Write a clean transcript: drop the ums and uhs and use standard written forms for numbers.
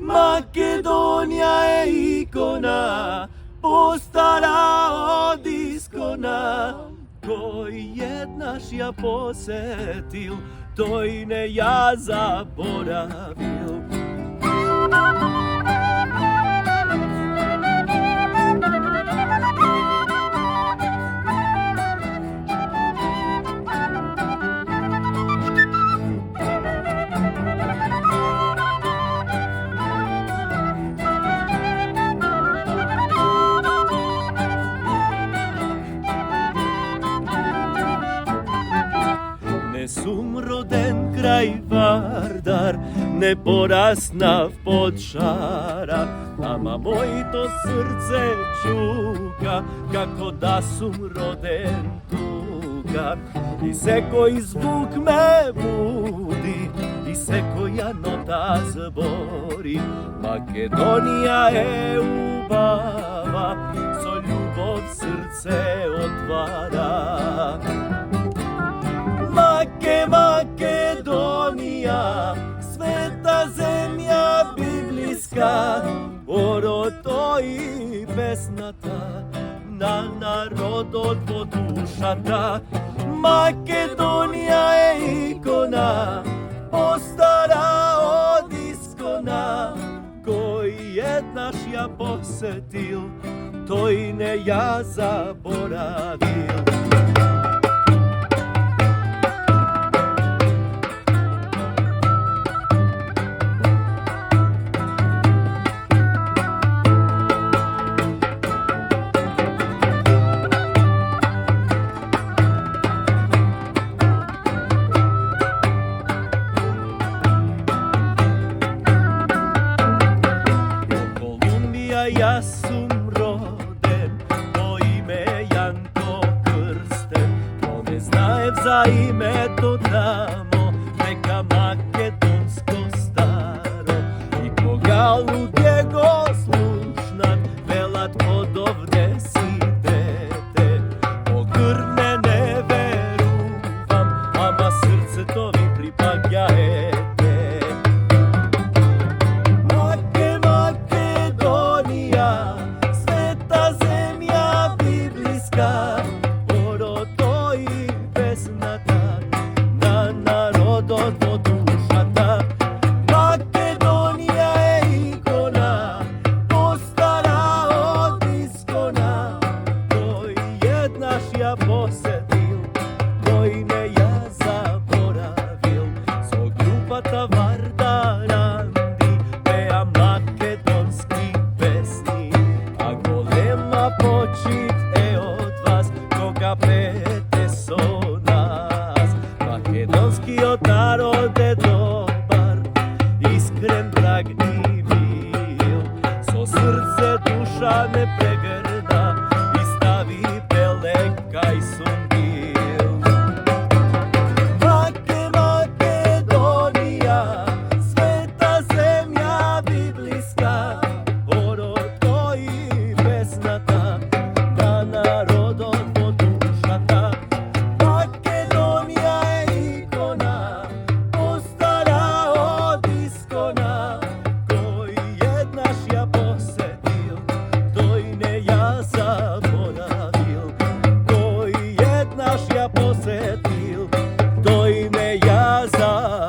Македонија е икона, постара од искона. Кој еднаш ја посетил, тој не ја заборавил. Не сум роден крај Вардар, не пораснав под шара, ама моето срце чука како да сум роден тука. И секој звук ме буди, и секоја нота збори. Македонија е убава, со љубов срце отвара. Македонија, света земја библиска, орото и песната на народот во душата. Македонија е икона, постара од искона. Кој еднаш ја посетил, тој не ја заборавил. Јас сум роден, по име Јанко Крстен, но не знаев за името тамо, нека македонско старо. И кога луѓе го слушнат, велат одовде си дете, по грне не верувам, ама срцето ви припаѓа ете. Света земја библиска, орото и песната на народот во душата. Македонија е икона, постара од искона. Кој еднаш ја посетил, тој не ја заборавил. Со групата Вардаранди пеа македонски песни, а голема почит е од вас кога пеете со нас. Македонскиот народ е добар, искрен, драг и мил, со срце душа не прегрна и стави белег кај сум бил. Македонија, света земја библиска, орото и песната на народот во душата. Македонија е икона, постара од искона. Кој еднаш ја посетил, тој не ја заборавил. Кој еднаш ја посетил, тој не ја заборавил.